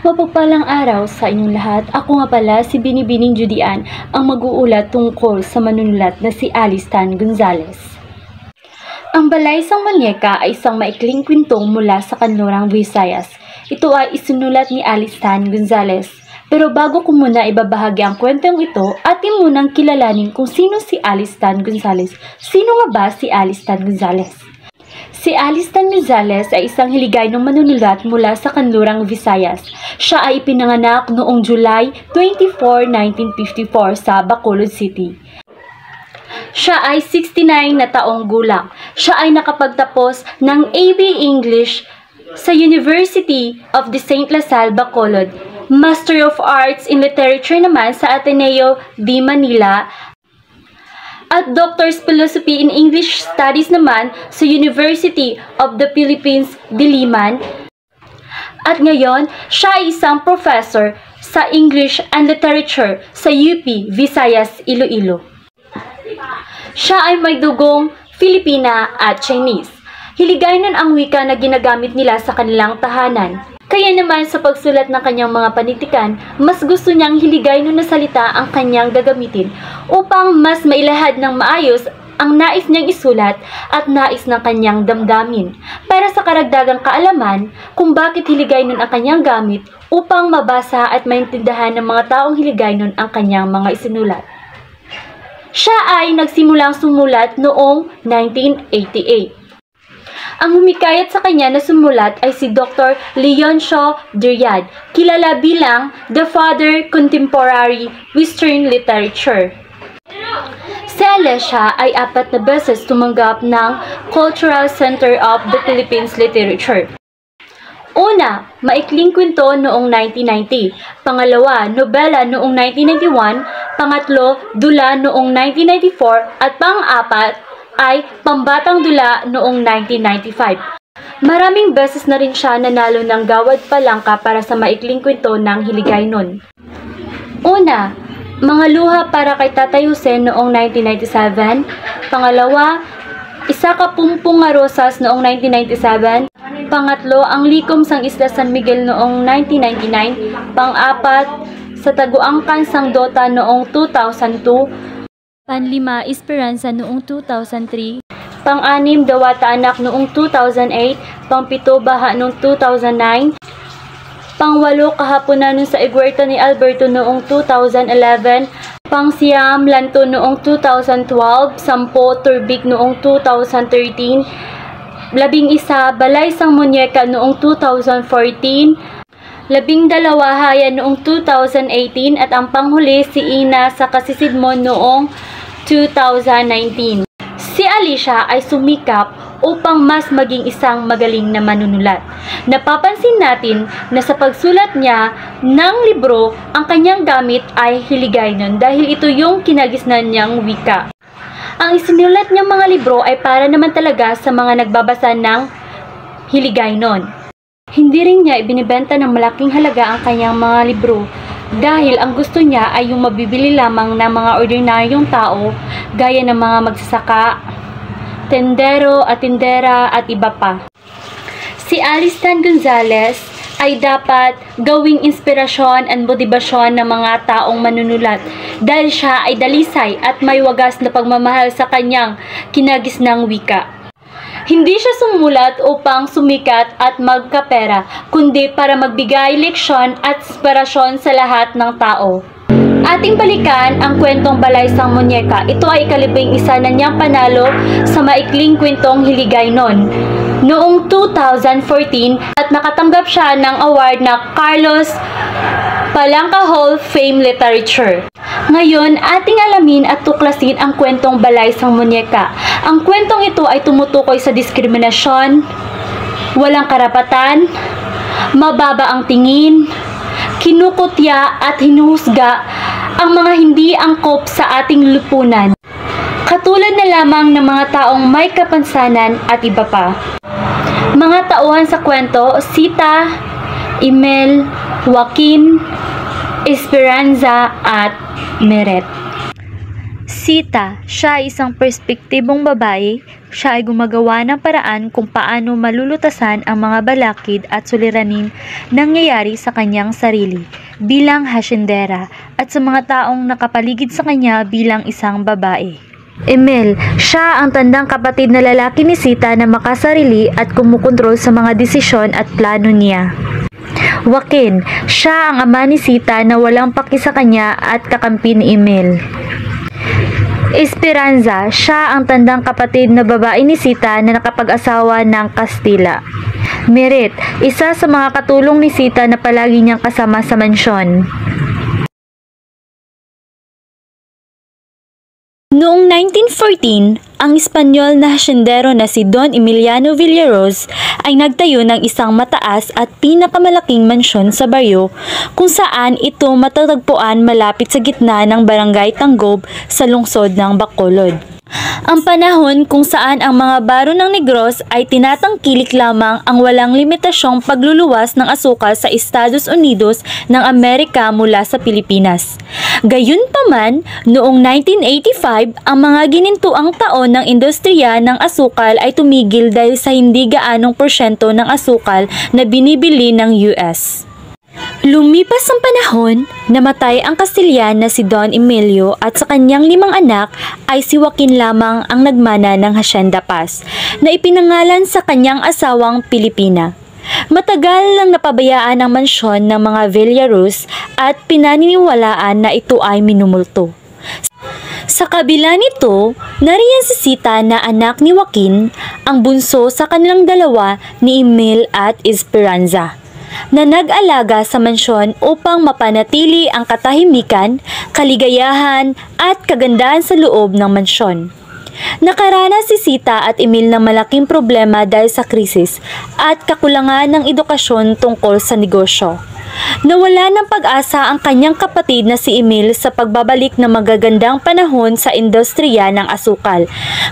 Mapagpalang araw sa inyong lahat. Ako nga pala si Binibining Judian, ang mag-uulat tungkol sa manunulat na si Alice Tan Gonzales. Ang Balaysang Muñeca ay isang maikling kwentong mula sa Kanlurang Visayas. Ito ay isinulat ni Alice Tan Gonzales. Pero bago ko muna ibabahagi ang kwentong ito, atin munang kilalanin kung sino si Alice Tan Gonzales. Sino nga ba si Alice Tan Gonzales? Si Alice Tan Gonzales ay isang hiligaynong manunulat mula sa Kanlurang Visayas. Siya ay ipinanganak noong July 24, 1954 sa Bacolod City. Siya ay 69 na taong gulang. Siya ay nakapagtapos ng AB English sa University of the St. Lasal, Bacolod. Master of Arts in Literature naman sa Ateneo de Manila at Doctor's Philosophy in English Studies naman sa University of the Philippines, Diliman. At ngayon, siya ay isang professor sa English and Literature sa UP, Visayas, Iloilo. Siya ay may dugong Filipina at Chinese. Hiligaynon ang wika na ginagamit nila sa kanilang tahanan. Kaya naman sa pagsulat ng kanyang mga panitikan, mas gusto niyang hiligaynon na salita ang kanyang gagamitin upang mas mailahad ng maayos ang nais niyang isulat at nais ng kanyang damdamin. Para sa karagdagang kaalaman kung bakit hiligaynon ang kanyang gamit upang mabasa at maintindihan ng mga taong hiligaynon ang kanyang mga isinulat. Siya ay nagsimulang sumulat noong 1988. Ang humikayat sa kanya na sumulat ay si Dr. Leoncio Diriad, kilala bilang The Father Contemporary Western Literature. Si Alicia ay 4 na beses tumanggap ng Cultural Center of the Philippines Literature. Una, maikling kwento noong 1990. Pangalawa, nobela noong 1991. Pangatlo, dula noong 1994. At pang-apat, ay pambatang dula noong 1995. Maraming beses na rin siya nanalo ng Gawad Palangka para sa maikling kwento ng hiligaynon. Una, Mga Luha para kay Tatay Jose noong 1997. Pangalawa, Isa ka Pumpong nga Rosas noong 1997. Pangatlo, Ang Likom sang Isla San Miguel noong 1999. Pang-apat, Sa Taguangkan sang Dota noong 2002. Panlima, Esperanza noong 2003. Pang-anim, Dawata Anak noong 2008. Pang-pito, Baha noong 2009. Pang-walo, Kahaponan sa Iguerta ni Alberto noong 2011. Pang-siyam, Lanto noong 2012. Sampo, Turbik noong 2013. Labing-isa, Balaysang Muñeca noong 2014. Labing-dalawa, Haya noong 2018 at ang panghuli si Ina sa Kasisidmon noong 2019. Si Alicia ay sumikap upang mas maging isang magaling na manunulat. Napapansin natin na sa pagsulat niya ng libro, ang kanyang gamit ay hiligaynon dahil ito yung kinagisnan niyang wika. Ang isinulat niyang mga libro ay para naman talaga sa mga nagbabasa ng hiligaynon. Hindi rin niya ibinibenta ng malaking halaga ang kanyang mga libro dahil ang gusto niya ay yung mabibili lamang ng mga ordinaryong tao gaya ng mga magsasaka, tendero at tindera at iba pa. Si Alice Tan Gonzales ay dapat gawing inspirasyon at motibasyon ng mga taong manunulat dahil siya ay dalisay at may wagas na pagmamahal sa kanyang kinagisnang wika. Hindi siya sumulat upang sumikat at magkapera, kundi para magbigay leksyon at inspirasyon sa lahat ng tao. Ating balikan ang kwentong Balaysang Muñeca. Ito ay ika-11 na niyang panalo sa maikling kwentong hiligaynon noong 2014 at nakatanggap siya ng award na Carlos Palanca Hall of Fame Literature. Ngayon, ating alamin at tuklasin ang kwentong Balaysang Muñeca. Ang kwentong ito ay tumutukoy sa diskriminasyon, walang karapatan, mababa ang tingin, kinukutya at hinuhusga ang mga hindi angkop sa ating lipunan. Katulad na lamang ng mga taong may kapansanan at iba pa. Mga tauhan sa kwento, Sita, Emel, Joaquin, Esperanza at Meret. Sita, siya ay isang perspektibong babae. Siya ay gumagawa ng paraan kung paano malulutasan ang mga balakid at suliraning nangyayari sa kanyang sarili bilang hasyendera at sa mga taong nakapaligid sa kanya bilang isang babae. Emil, siya ang tandang kapatid na lalaki ni Sita na makasarili at kumukontrol sa mga desisyon at plano niya. Joaquin, siya ang ama ni Sita na walang paki sa kanya at kakampi ni Emil. Esperanza, siya ang tandang kapatid na babae ni Sita na nakapag-asawa ng Kastila. Merit, isa sa mga katulong ni Sita na palagi niyang kasama sa mansyon. Noong 1914, ang Espanyol na hasyendero na si Don Emiliano Villaros ay nagtayo ng isang mataas at pinakamalaking mansyon sa baryo kung saan ito matatagpuan malapit sa gitna ng Barangay Tanggob sa lungsod ng Bacolod. Ang panahon kung saan ang mga baro ng Negros ay tinatangkilik lamang ang walang limitasyong pagluluwas ng asukal sa Estados Unidos ng Amerika mula sa Pilipinas. Gayunpaman, noong 1985, ang mga ginintuang taon ng industriya ng asukal ay tumigil dahil sa hindi gaanong porsyento ng asukal na binibili ng US. Lumipas ang panahon, namatay ang Kastilyan na si Don Emilio at sa kanyang 5 anak ay si Joaquin lamang ang nagmana ng Hacienda Paz na ipinangalan sa kanyang asawang Pilipina. Matagal lang napabayaan ang mansyon ng mga Villaros at pinaniniwalaan na ito ay minumulto. Sa kabila nito, nariyan si Sita na anak ni Joaquin, ang bunso sa kanilang dalawa ni Emil at Esperanza, na nag-alaga sa mansyon upang mapanatili ang katahimikan, kaligayahan at kagandahan sa loob ng mansyon. Nakaranas si Sita at Emil ng malaking problema dahil sa krisis at kakulangan ng edukasyon tungkol sa negosyo. Nawala ng pag-asa ang kanyang kapatid na si Emil sa pagbabalik ng magagandang panahon sa industriya ng asukal.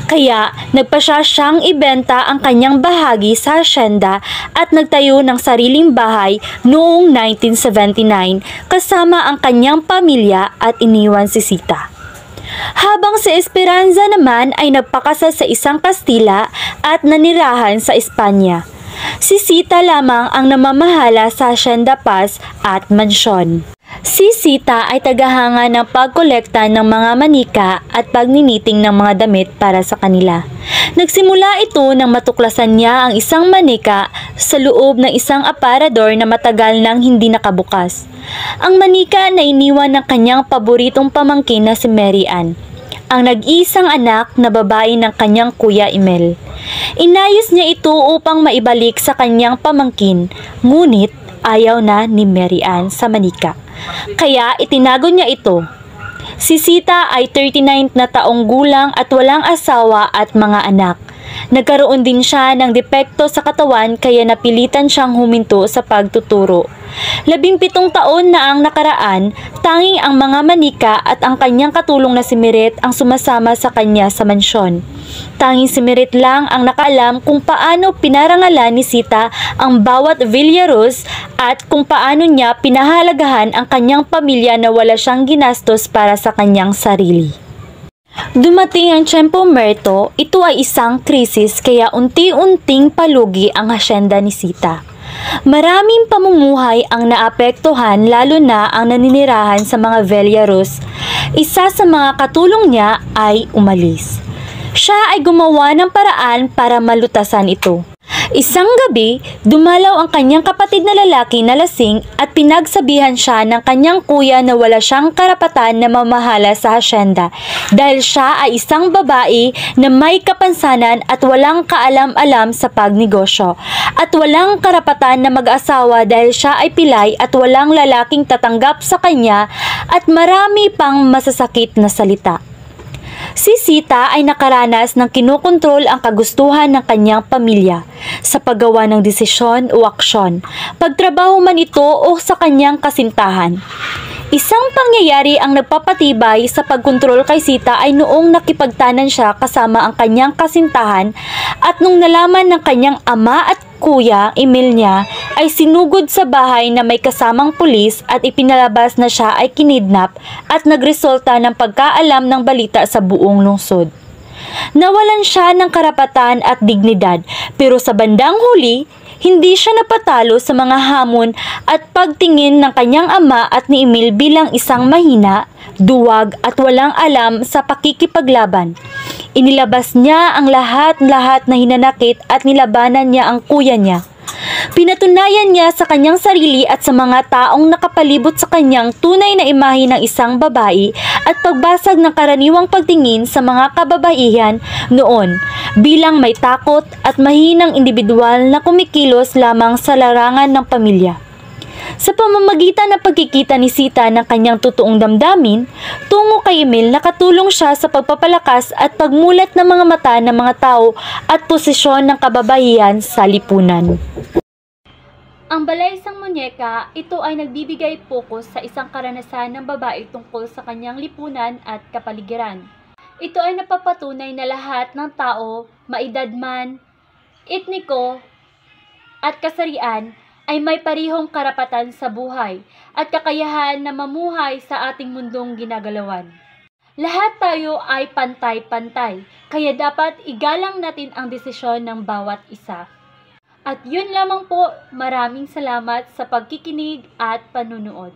Kaya nagpasya siyang ibenta ang kanyang bahagi sa hasyenda at nagtayo ng sariling bahay noong 1979 kasama ang kanyang pamilya at iniwan si Sita. Habang si Esperanza naman ay nagpakasal sa isang Kastila at nanirahan sa Espanya. Si Sita lamang ang namamahala sa Hacienda Paz at mansyon. Si Sita ay tagahanga ng pagkolekta ng mga manika at pagniniting ng mga damit para sa kanila. Nagsimula ito nang matuklasan niya ang isang manika sa loob ng isang aparador na matagal nang hindi nakabukas. Ang manika na iniwan ng kanyang paboritong pamangkin na si Mary Ann, ang nag-iisang anak na babae ng kanyang kuya Emil. Inayos niya ito upang maibalik sa kanyang pamangkin, ngunit ayaw na ni Mary Ann sa manika. Kaya itinago niya ito. Si Sita ay 39 na taong gulang at walang asawa at mga anak. Nagkaroon din siya ng depekto sa katawan kaya napilitan siyang huminto sa pagtuturo. 17 taon na ang nakaraan, tanging ang mga manika at ang kanyang katulong na si Meret ang sumasama sa kanya sa mansyon. Tanging si Meret lang ang nakaalam kung paano pinarangalan ni Sita ang bawat Villaros at kung paano niya pinahalagahan ang kanyang pamilya na wala siyang ginastos para sa kanyang sarili. Dumating ang Tiempo Muerto, ito ay isang krisis kaya unti-unting palugi ang hasyenda ni Sita. Maraming pamumuhay ang naapektuhan lalo na ang naninirahan sa mga Villaros. Isa sa mga katulong niya ay umalis. Siya ay gumawa ng paraan para malutasan ito. Isang gabi, dumalaw ang kanyang kapatid na lalaki na lasing at pinagsabihan siya ng kanyang kuya na wala siyang karapatan na mamahala sa hasyenda dahil siya ay isang babae na may kapansanan at walang kaalam-alam sa pagnegosyo at walang karapatan na mag-asawa dahil siya ay pilay at walang lalaking tatanggap sa kanya at marami pang masasakit na salita. Si Sita ay nakaranas ng kinokontrol ang kagustuhan ng kanyang pamilya sa paggawa ng desisyon o aksyon, pagtrabaho man ito o sa kanyang kasintahan. Isang pangyayari ang nagpapatibay sa pagkontrol kay Sita ay noong nakipagtanan siya kasama ang kanyang kasintahan at nung nalaman ng kanyang ama at kuya, Emil niya, ay sinugod sa bahay na may kasamang pulis at ipinalabas na siya ay kinidnap at nagresulta ng pagkaalam ng balita sa buong lungsod. Nawalan siya ng karapatan at dignidad, pero sa bandang huli, hindi siya napatalo sa mga hamon at pagtingin ng kanyang ama at ni Emil bilang isang mahina, duwag at walang alam sa pakikipaglaban. Inilabas niya ang lahat-lahat na hinanakit at nilabanan niya ang kuya niya. Pinatunayan niya sa kanyang sarili at sa mga taong nakapalibot sa kanyang tunay na imahe ng isang babae at pagbasag ng karaniwang pagtingin sa mga kababaihan noon bilang may takot at mahinang individual na kumikilos lamang sa larangan ng pamilya. Sa pamamagitan ng pagkikita ni Sita ng kanyang totoong damdamin, tungo kay Emil nakatulong siya sa pagpapalakas at pagmulat ng mga mata ng mga tao at posisyon ng kababaihan sa lipunan. Ang Balaysang Muñeka, ito ay nagbibigay pokus sa isang karanasan ng babae tungkol sa kanyang lipunan at kapaligiran. Ito ay napapatunay na lahat ng tao, maedad man, etniko, at kasarian ay may parihong karapatan sa buhay at kakayahan na mamuhay sa ating mundong ginagalawan. Lahat tayo ay pantay-pantay, kaya dapat igalang natin ang desisyon ng bawat isa. At yun lamang po, maraming salamat sa pagkikinig at panunood.